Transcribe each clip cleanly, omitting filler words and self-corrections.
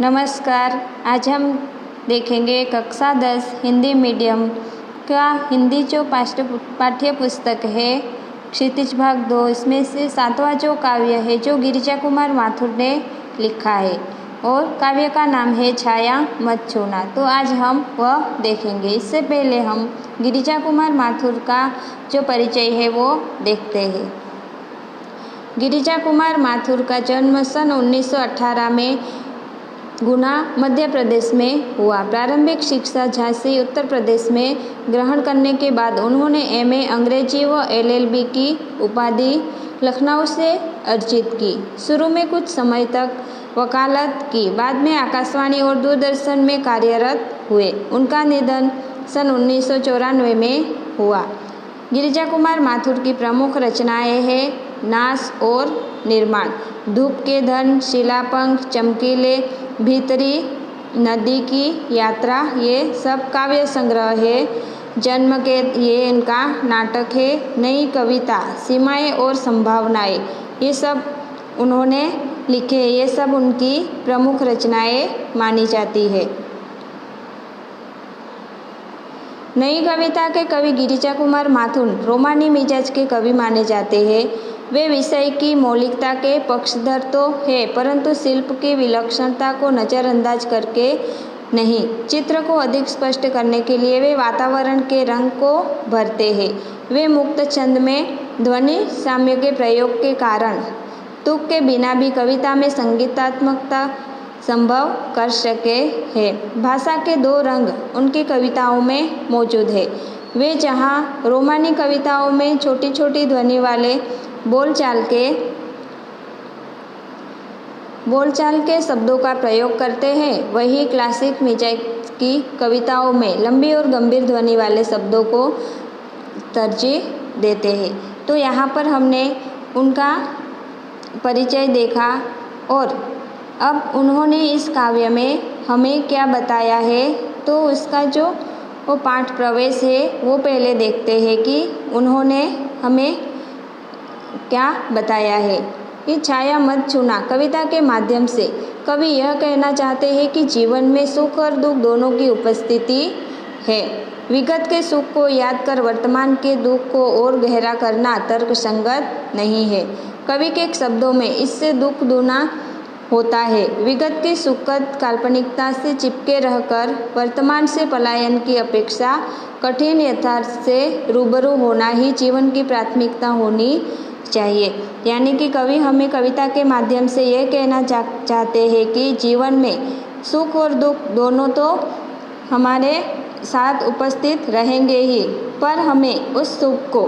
नमस्कार। आज हम देखेंगे कक्षा 10 हिंदी मीडियम का हिंदी जो पाठ्य पुस्तक है क्षितिज भाग 2, इसमें से 7वां जो काव्य है जो गिरिजा कुमार माथुर ने लिखा है और काव्य का नाम है छाया मत छूना। तो आज हम वह देखेंगे। इससे पहले हम गिरिजा कुमार माथुर का जो परिचय है वो देखते हैं। गिरिजा कुमार माथुर का जन्म सन 1918 में गुना मध्य प्रदेश में हुआ। प्रारंभिक शिक्षा झांसी उत्तर प्रदेश में ग्रहण करने के बाद उन्होंने एमए अंग्रेजी व एलएलबी की उपाधि लखनऊ से अर्जित की। शुरू में कुछ समय तक वकालत की, बाद में आकाशवाणी और दूरदर्शन में कार्यरत हुए। उनका निधन सन 1994 में हुआ। गिरिजा कुमार माथुर की प्रमुख रचनाएं हैं नाश और निर्माण, धूप के धन, शिलापंख, चमकीले, भीतरी, नदी की यात्रा, ये सब काव्य संग्रह है। जन्म के ये इनका नाटक है। नई कविता, सीमाएं और संभावनाएं, ये सब उन्होंने लिखे। ये सब उनकी प्रमुख रचनाएं मानी जाती है। नई कविता के कवि गिरिजा कुमार माथुर रोमानी मिजाज के कवि माने जाते हैं। वे विषय की मौलिकता के पक्षधर तो है, परंतु शिल्प की विलक्षणता को नज़रअंदाज करके नहीं। चित्र को अधिक स्पष्ट करने के लिए वे वातावरण के रंग को भरते हैं। वे मुक्त छंद में ध्वनि साम्य के प्रयोग के कारण तुक के बिना भी कविता में संगीतात्मकता संभव कर सके हैं। भाषा के दो रंग उनकी कविताओं में मौजूद है। वे जहाँ रोमानी कविताओं में छोटी छोटी ध्वनि वाले बोलचाल के शब्दों का प्रयोग करते हैं, वही क्लासिक मिजाज की कविताओं में लंबी और गंभीर ध्वनि वाले शब्दों को तरजीह देते हैं। तो यहाँ पर हमने उनका परिचय देखा और अब उन्होंने इस काव्य में हमें क्या बताया है, तो उसका जो वो पाठ प्रवेश है वो पहले देखते हैं कि उन्होंने हमें क्या बताया है। ये छाया मत छूना कविता के माध्यम से कवि यह कहना चाहते हैं कि जीवन में सुख और दुख दोनों की उपस्थिति है। विगत के सुख को याद कर वर्तमान के दुख को और गहरा करना तर्कसंगत नहीं है। कवि के शब्दों में इससे दुख दूना होता है। विगत की सुखद काल्पनिकता से चिपके रहकर वर्तमान से पलायन की अपेक्षा कठिन यथार्थ से रूबरू होना ही जीवन की प्राथमिकता होनी चाहिए। यानी कि कवि हमें कविता के माध्यम से यह कहना चाहते हैं कि जीवन में सुख और दुख दोनों तो हमारे साथ उपस्थित रहेंगे ही, पर हमें उस सुख को,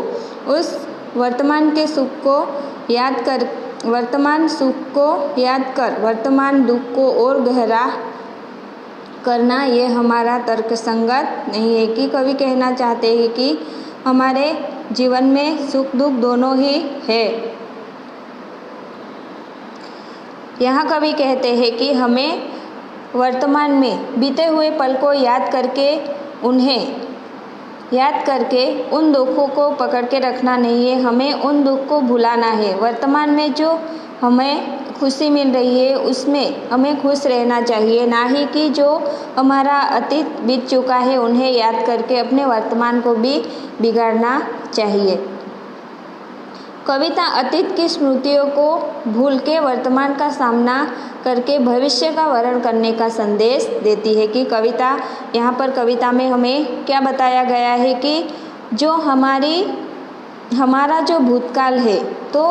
उस वर्तमान के सुख को याद कर वर्तमान दुख को और गहरा करना ये हमारा तर्कसंगत नहीं है। कि कवि कहना चाहते हैं कि हमारे जीवन में सुख दुख दोनों ही है। यहाँ कवि कहते हैं कि हमें वर्तमान में बीते हुए पल को याद करके उन दुखों को पकड़ के रखना नहीं है, हमें उन दुख को भुलाना है। वर्तमान में जो हमें खुशी मिल रही है उसमें हमें खुश रहना चाहिए, ना ही कि जो हमारा अतीत बीत चुका है उन्हें याद करके अपने वर्तमान को भी बिगाड़ना चाहिए। कविता अतीत की स्मृतियों को भूल के वर्तमान का सामना करके भविष्य का वर्णन करने का संदेश देती है। कि कविता, यहाँ पर कविता में हमें क्या बताया गया है कि जो हमारा जो भूतकाल है, तो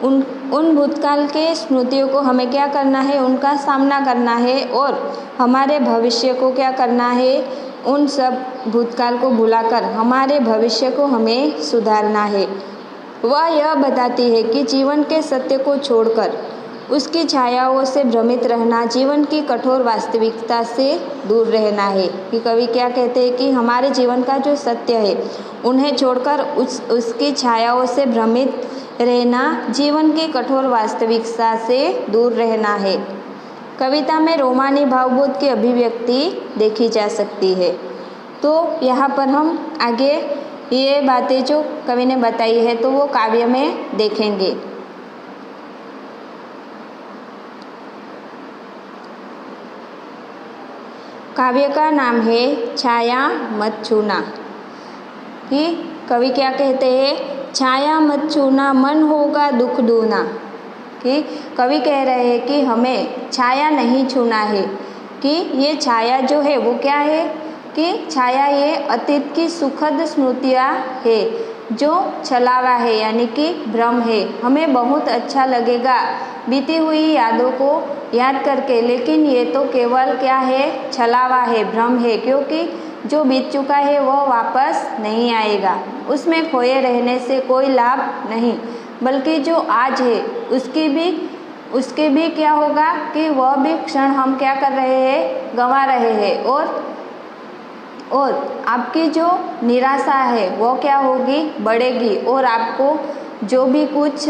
उन भूतकाल के स्मृतियों को हमें क्या करना है, उनका सामना करना है, और हमारे भविष्य को क्या करना है, उन सब भूतकाल को भुलाकर हमारे भविष्य को हमें सुधारना है। वह यह बताती है कि जीवन के सत्य को छोड़कर उसकी छायाओं से भ्रमित रहना जीवन की कठोर वास्तविकता से दूर रहना है। कि कवि क्या कहते हैं कि हमारे जीवन का जो सत्य है उन्हें छोड़कर उसकी छायाओं से भ्रमित रहना जीवन की कठोर वास्तविकता से दूर रहना है। कविता में रोमानी भावबोध की अभिव्यक्ति देखी जा सकती है। तो यहाँ पर हम आगे ये बातें जो कवि ने बताई है तो वो काव्य में देखेंगे। काव्य का नाम है छाया मत छूना। कि कवि क्या कहते हैं, छाया मत छूना मन होगा दुख दूना। कि कवि कह रहे हैं कि हमें छाया नहीं छूना है। कि ये छाया जो है वो क्या है, कि छाया ये अतीत की सुखद स्मृतियाँ है, जो छलावा है यानी कि भ्रम है। हमें बहुत अच्छा लगेगा बीती हुई यादों को याद करके, लेकिन ये तो केवल क्या है, छलावा है, भ्रम है, क्योंकि जो बीत चुका है वो वापस नहीं आएगा। उसमें खोए रहने से कोई लाभ नहीं, बल्कि जो आज है उसके भी क्या होगा कि वह भी क्षण हम क्या कर रहे हैं, गंवा रहे हैं। और आपकी जो निराशा है वो क्या होगी, बढ़ेगी। और आपको जो भी कुछ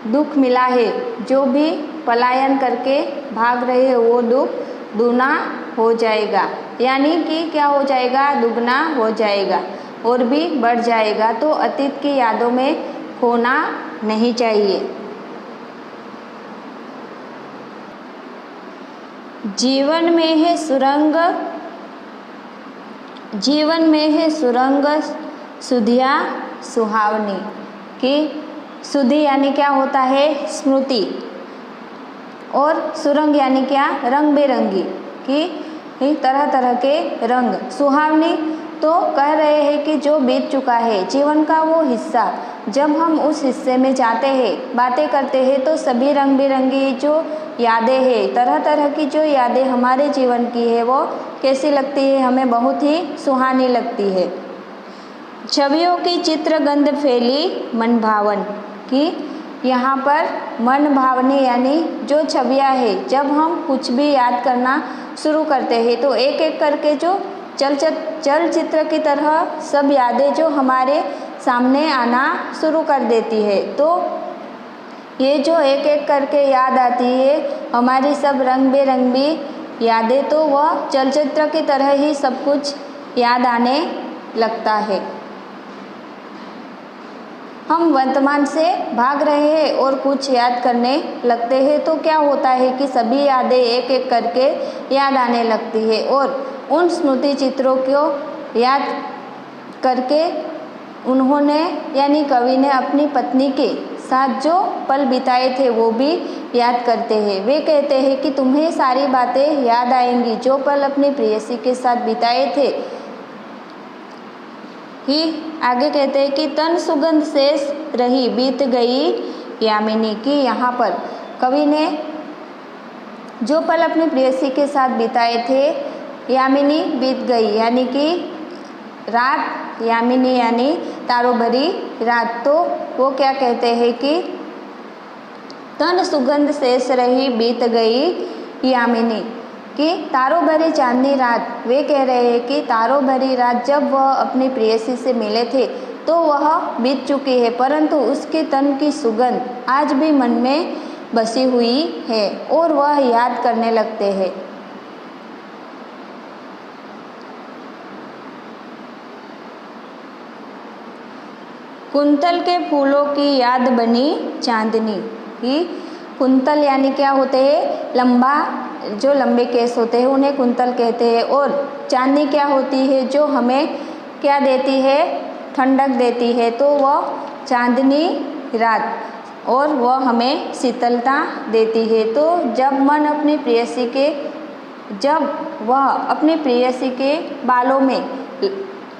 दुख मिला है, जो भी पलायन करके भाग रहे हो, वो दुख दूना हो जाएगा, यानी कि क्या हो जाएगा, दुगना हो जाएगा और भी बढ़ जाएगा। तो अतीत की यादों में खोना नहीं चाहिए। जीवन में है सुरंग सुधिया सुहावनी। कि सुधि यानी क्या होता है, स्मृति, और सुरंग यानी क्या, रंग बिरंगी, कि तरह तरह के रंग। सुहावनी तो कह रहे हैं कि जो बीत चुका है जीवन का वो हिस्सा, जब हम उस हिस्से में जाते हैं, बातें करते हैं, तो सभी रंग बिरंगी जो यादें हैं, तरह तरह की जो यादें हमारे जीवन की है, वो कैसी लगती है, हमें बहुत ही सुहानी लगती है। छवियों की चित्रगंध फैली मन भावन। कि यहाँ पर मन भावनी यानी जो छवियाँ है, जब हम कुछ भी याद करना शुरू करते हैं तो एक एक करके जो चलचित्र की तरह सब यादें जो हमारे सामने आना शुरू कर देती है। तो ये जो एक एक करके याद आती है, हमारी सब रंग बिरंगी यादें, तो वह चलचित्र की तरह ही सब कुछ याद आने लगता है। हम वर्तमान से भाग रहे हैं और कुछ याद करने लगते हैं, तो क्या होता है कि सभी यादें एक एक करके याद आने लगती है। और उन स्मृति चित्रों को याद करके उन्होंने यानी कवि ने अपनी पत्नी के साथ जो पल बिताए थे वो भी याद करते हैं। वे कहते हैं कि तुम्हें सारी बातें याद आएंगी जो पल अपनी प्रेयसी के साथ बिताए थे। ही आगे कहते हैं कि तन सुगंध शेष रही बीत गई यामिनी। की यहाँ पर कवि ने जो पल अपनी प्रेयसी के साथ बिताए थे, यामिनी बीत गई, यानी कि रात, यामिनी यानी तारों भरी रात। तो वो क्या कहते हैं कि तन सुगंध शेष रही बीत गई यामिनी, कि तारों भरी चांदनी रात। वे कह रहे हैं कि तारों भरी रात जब वह अपनी प्रेयसी से मिले थे तो वह बीत चुकी है, परंतु उसके तन की सुगंध आज भी मन में बसी हुई है और वह याद करने लगते हैं। कुंतल के फूलों की याद बनी चांदनी। कि कुंतल यानी क्या होते हैं, लंबा, जो लंबे केस होते हैं उन्हें कुंतल कहते हैं। और चांदनी क्या होती है, जो हमें क्या देती है, ठंडक देती है। तो वह चांदनी रात, और वह हमें शीतलता देती है। तो जब वह अपनी प्रेयसी के बालों में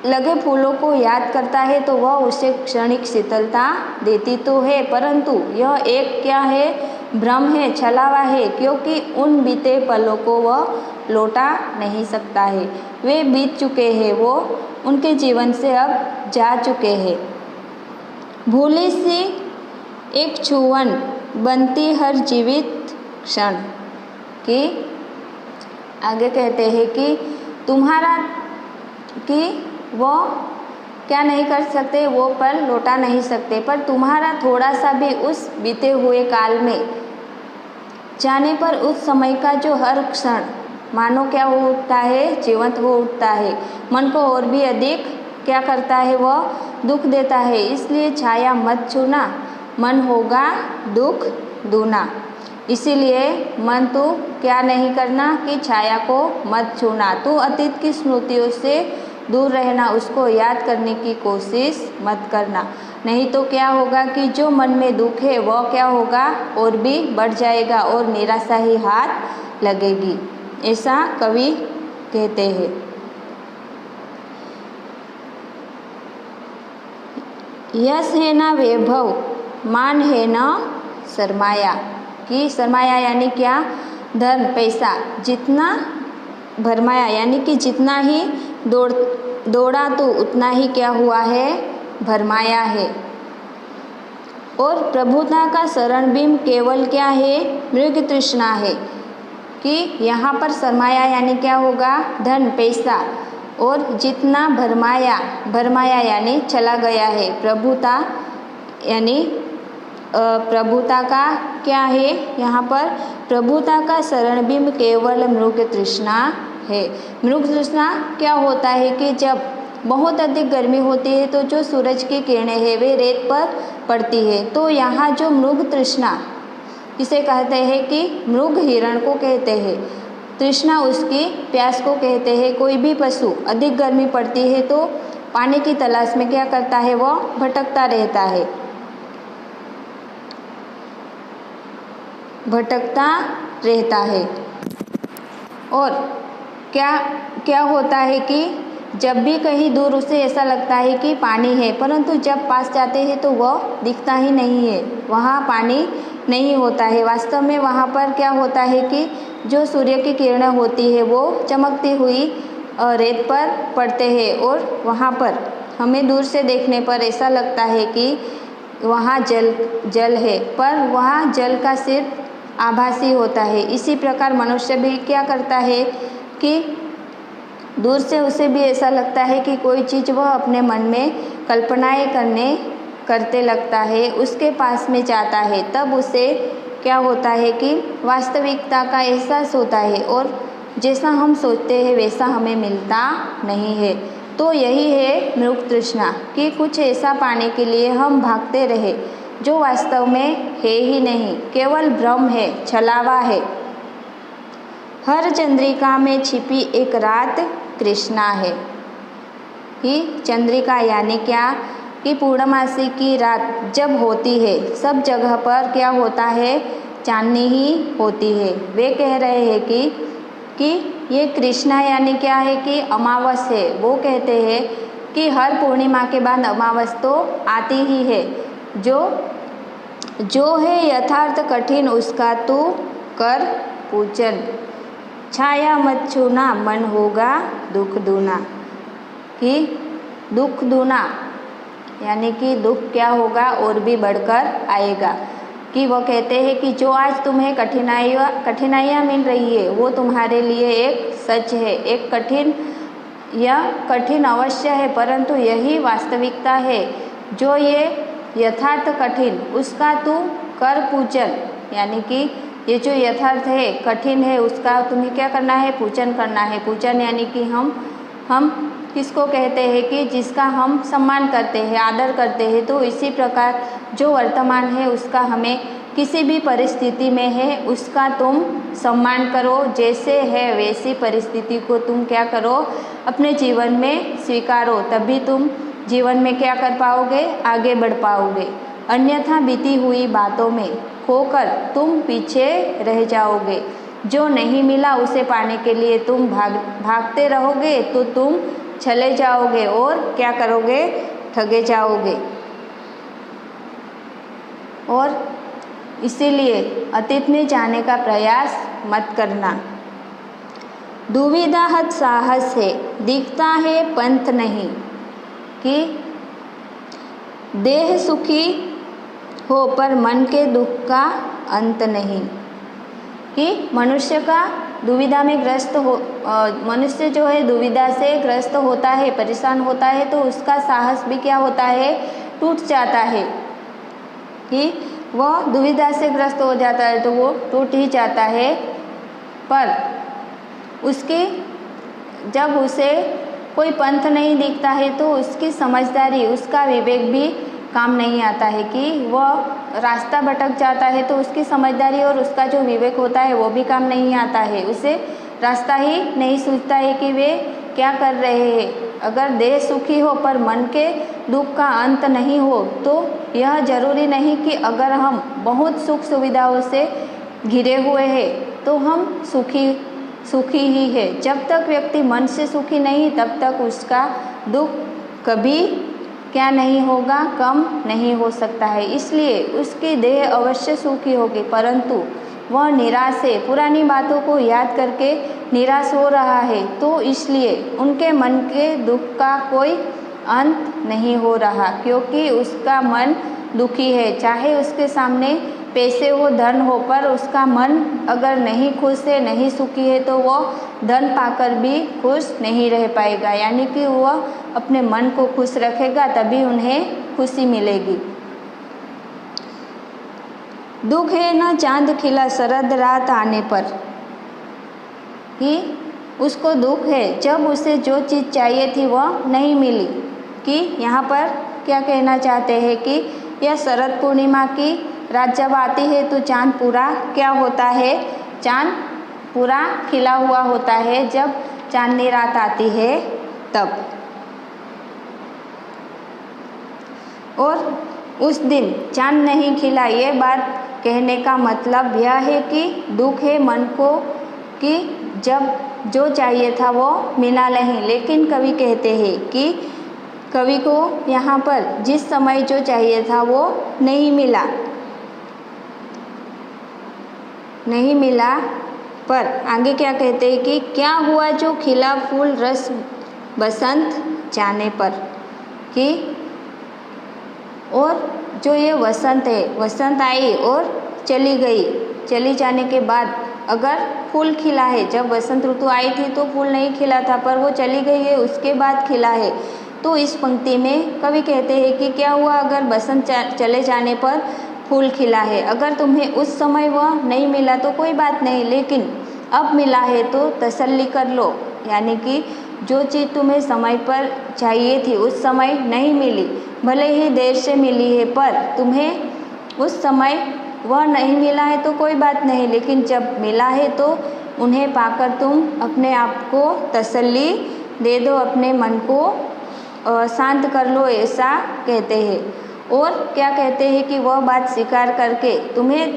लगे फूलों को याद करता है तो वह उसे क्षणिक शीतलता देती तो है, परंतु यह एक क्या है, भ्रम है, छलावा है, क्योंकि उन बीते पलों को वह लौटा नहीं सकता है। वे बीत चुके हैं, वो उनके जीवन से अब जा चुके हैं। भूली सी एक छुअन बनती हर जीवित क्षण। कि आगे कहते हैं कि तुम्हारा, कि वो क्या नहीं कर सकते, वो पल लौटा नहीं सकते, पर तुम्हारा थोड़ा सा भी उस बीते हुए काल में जाने पर उस समय का जो हर क्षण मानो क्या हो उठता है, जीवंत हो उठता है, मन को और भी अधिक क्या करता है, वह दुख देता है। इसलिए छाया मत छूना, मन होगा दुख दूना। इसीलिए मन तू क्या नहीं करना कि छाया को मत छूना, तू अतीत की स्मृतियों से दूर रहना, उसको याद करने की कोशिश मत करना। नहीं तो क्या होगा कि जो मन में दुख है वह क्या होगा और भी बढ़ जाएगा और निराशा ही हाथ लगेगी, ऐसा कवि कहते हैं। यश है ना वैभव, मान है ना सरमाया, कि सरमाया यानी क्या, धन पैसा, जितना भरमाया यानी कि जितना ही दौड़ा तो उतना ही क्या हुआ है, भरमाया है। और प्रभुता का शरण बिंब केवल क्या है, मृग तृष्णा है, कि यहाँ पर सरमाया यानी क्या होगा, धन पैसा, और जितना भरमाया, भरमाया यानी चला गया है, प्रभुता यानी प्रभुता का क्या है, यहाँ पर प्रभुता का शरण बिंब केवल मृग तृष्णा है। मृग तृष्णा क्या होता है कि जब बहुत अधिक गर्मी होती है तो जो सूरज की किरणें हैं वे रेत पर पड़ती है, तो यहाँ जो मृग तृष्णा इसे कहते हैं कि मृग हिरण को कहते हैं, तृष्णा उसकी प्यास को कहते हैं। कोई भी पशु अधिक गर्मी पड़ती है तो पानी की तलाश में क्या करता है, वह भटकता रहता है, भटकता रहता है। और क्या होता है कि जब भी कहीं दूर उसे ऐसा लगता है कि पानी है, परंतु जब पास जाते हैं तो वह दिखता ही नहीं है, वहाँ पानी नहीं होता है। वास्तव में वहाँ पर क्या होता है कि जो सूर्य की किरणें होती है वो चमकती हुई रेत पर पड़ते हैं, और वहाँ पर हमें दूर से देखने पर ऐसा लगता है कि वहाँ जल है, पर वहाँ जल का सिर्फ आभासी होता है। इसी प्रकार मनुष्य भी क्या करता है कि दूर से उसे भी ऐसा लगता है कि कोई चीज़ वह अपने मन में कल्पनाएं करते लगता है, उसके पास में जाता है, तब उसे क्या होता है कि वास्तविकता का एहसास होता है, और जैसा हम सोचते हैं वैसा हमें मिलता नहीं है। तो यही है मृग तृष्णा, कि कुछ ऐसा पाने के लिए हम भागते रहे जो वास्तव में है ही नहीं, केवल भ्रम है, छलावा है। हर चंद्रिका में छिपी एक रात कृष्णा है, कि चंद्रिका यानी क्या, कि पूर्णमासी की रात जब होती है सब जगह पर क्या होता है, चांदनी ही होती है। वे कह रहे हैं कि ये कृष्णा यानी क्या है, कि अमावस है। वो कहते हैं कि हर पूर्णिमा के बाद अमावस तो आती ही है। जो है यथार्थ कठिन उसका तू कर पूजन, छाया मत छूना मन होगा दुख दूना, कि दुख दूना यानी कि दुख क्या होगा और भी बढ़कर आएगा। कि वो कहते हैं कि जो आज तुम्हें कठिनाइयाँ मिल रही है वो तुम्हारे लिए एक सच है, एक कठिन अवश्य है, परंतु यही वास्तविकता है। जो ये यथार्थ कठिन उसका तू कर पूजन, यानी कि ये जो यथार्थ है कठिन है उसका तुम्हें क्या करना है, पूजन करना है। पूजन यानी कि हम किसको कहते हैं, कि जिसका हम सम्मान करते हैं, आदर करते हैं। तो इसी प्रकार जो वर्तमान है उसका हमें किसी भी परिस्थिति में है उसका तुम सम्मान करो, जैसे है वैसी परिस्थिति को तुम क्या करो, अपने जीवन में स्वीकारो, तभी तुम जीवन में क्या कर पाओगे, आगे बढ़ पाओगे। अन्यथा बीती हुई बातों में खोकर तुम पीछे रह जाओगे। जो नहीं मिला उसे पाने के लिए तुम भागते रहोगे तो तुम चले जाओगे और क्या करोगे, ठगे जाओगे। और इसीलिए अतीत में जाने का प्रयास मत करना। दुविधा हत साहस है, दिखता है पंथ नहीं, कि देह सुखी हो पर मन के दुख का अंत नहीं। कि मनुष्य का दुविधा में ग्रस्त हो, मनुष्य जो है दुविधा से ग्रस्त होता है, परेशान होता है, तो उसका साहस भी क्या होता है, टूट जाता है। कि वह दुविधा से ग्रस्त हो जाता है तो वो टूट ही जाता है, पर उसकी जब उसे कोई पंथ नहीं दिखता है तो उसकी समझदारी, उसका विवेक भी काम नहीं आता है कि वह रास्ता भटक जाता है तो उसकी समझदारी और उसका जो विवेक होता है वो भी काम नहीं आता है। उसे रास्ता ही नहीं सूझता है कि वे क्या कर रहे हैं। अगर देह सुखी हो पर मन के दुख का अंत नहीं हो तो यह जरूरी नहीं कि अगर हम बहुत सुख सुविधाओं से घिरे हुए हैं तो हम सुखी ही है। जब तक व्यक्ति मन से सुखी नहीं तब तक उसका दुख कभी क्या नहीं होगा, कम नहीं हो सकता है। इसलिए उसकी देह अवश्य सुखी होगी परंतु वह निराश है, पुरानी बातों को याद करके निराश हो रहा है तो इसलिए उनके मन के दुख का कोई अंत नहीं हो रहा क्योंकि उसका मन दुखी है। चाहे उसके सामने पैसे हो, धन हो, पर उसका मन अगर नहीं खुश है, नहीं सुखी है तो वह धन पाकर भी खुश नहीं रह पाएगा। यानी कि वह अपने मन को खुश रखेगा तभी उन्हें खुशी मिलेगी। दुख है न चांद खिला शरद रात आने पर, कि उसको दुख है जब उसे जो चीज़ चाहिए थी वह नहीं मिली। कि यहाँ पर क्या कहना चाहते हैं कि यह शरद पूर्णिमा की रात जब आती है तो चांद पूरा क्या होता है, चांद पूरा खिला हुआ होता है जब चांदनी रात आती है तब। और उस दिन चांद नहीं खिला, ये बात कहने का मतलब यह है कि दुख है मन को कि जब जो चाहिए था वो मिला नहीं। लेकिन कवि कहते हैं कि कवि को यहाँ पर जिस समय जो चाहिए था वो नहीं मिला पर आगे क्या कहते हैं कि क्या हुआ जो खिला फूल रस बसंत जाने पर, कि और जो ये वसंत है, वसंत आई और चली गई, चली जाने के बाद अगर फूल खिला है, जब वसंत ऋतु आई थी तो फूल नहीं खिला था पर वो चली गई है उसके बाद खिला है। तो इस पंक्ति में कवि कहते हैं कि क्या हुआ अगर बसंत चले जाने पर फूल खिला है। अगर तुम्हें उस समय वह नहीं मिला तो कोई बात नहीं, लेकिन अब मिला है तो तसल्ली कर लो। यानी कि जो चीज़ तुम्हें समय पर चाहिए थी उस समय नहीं मिली, भले ही देर से मिली है पर तुम्हें उस समय वह नहीं मिला है तो कोई बात नहीं, लेकिन जब मिला है तो उन्हें पाकर तुम अपने आप को तसल्ली दे दो, अपने मन को शांत कर लो, ऐसा कहते हैं। और क्या कहते हैं कि वह बात स्वीकार करके तुम्हें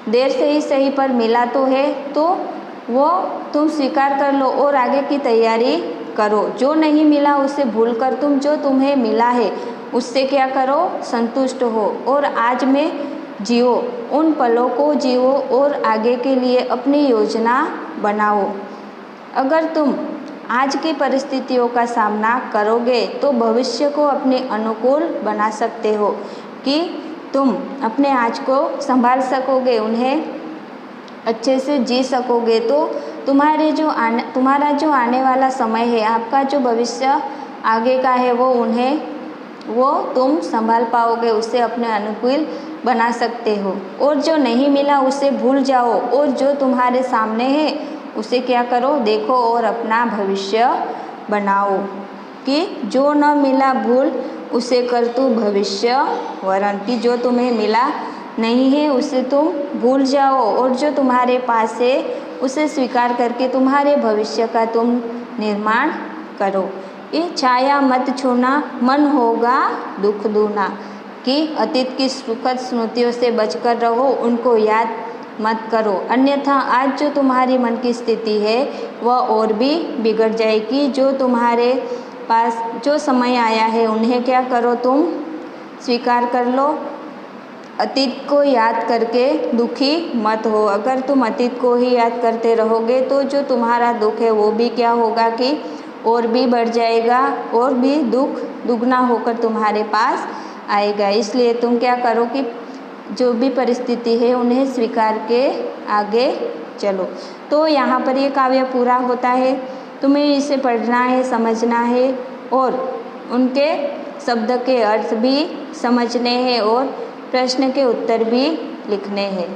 देर से ही सही पर मिला तो है तो वो तुम स्वीकार कर लो और आगे की तैयारी करो। जो नहीं मिला उसे भूलकर तुम जो तुम्हें मिला है उससे क्या करो, संतुष्ट हो और आज में जियो, उन पलों को जियो और आगे के लिए अपनी योजना बनाओ। अगर तुम आज की परिस्थितियों का सामना करोगे तो भविष्य को अपने अनुकूल बना सकते हो, कि तुम अपने आज को संभाल सकोगे, उन्हें अच्छे से जी सकोगे तो तुम्हारा जो आने वाला समय है, आपका जो भविष्य आगे का है वो तुम संभाल पाओगे, उसे अपने अनुकूल बना सकते हो। और जो नहीं मिला उसे भूल जाओ और जो तुम्हारे सामने है उसे क्या करो, देखो और अपना भविष्य बनाओ। कि जो न मिला भूल उसे कर तू भविष्य वरण, कि जो तुम्हें मिला नहीं है उसे तुम भूल जाओ और जो तुम्हारे पास है उसे स्वीकार करके तुम्हारे भविष्य का तुम निर्माण करो। ये छाया मत छोड़ना, मन होगा दुख दूना, कि अतीत की सुखद स्मृतियों से बचकर रहो, उनको याद मत करो, अन्यथा आज जो तुम्हारी मन की स्थिति है वह और भी बिगड़ जाएगी। जो तुम्हारे पास जो समय आया है उन्हें क्या करो, तुम स्वीकार कर लो। अतीत को याद करके दुखी मत हो। अगर तुम अतीत को ही याद करते रहोगे तो जो तुम्हारा दुख है वो भी क्या होगा कि और भी बढ़ जाएगा और भी दुख दुगना होकर तुम्हारे पास आएगा। इसलिए तुम क्या करो कि जो भी परिस्थिति है उन्हें स्वीकार के आगे चलो। तो यहाँ पर ये काव्य पूरा होता है। तुम्हें इसे पढ़ना है, समझना है और उनके शब्द के अर्थ भी समझने हैं और प्रश्न के उत्तर भी लिखने हैं।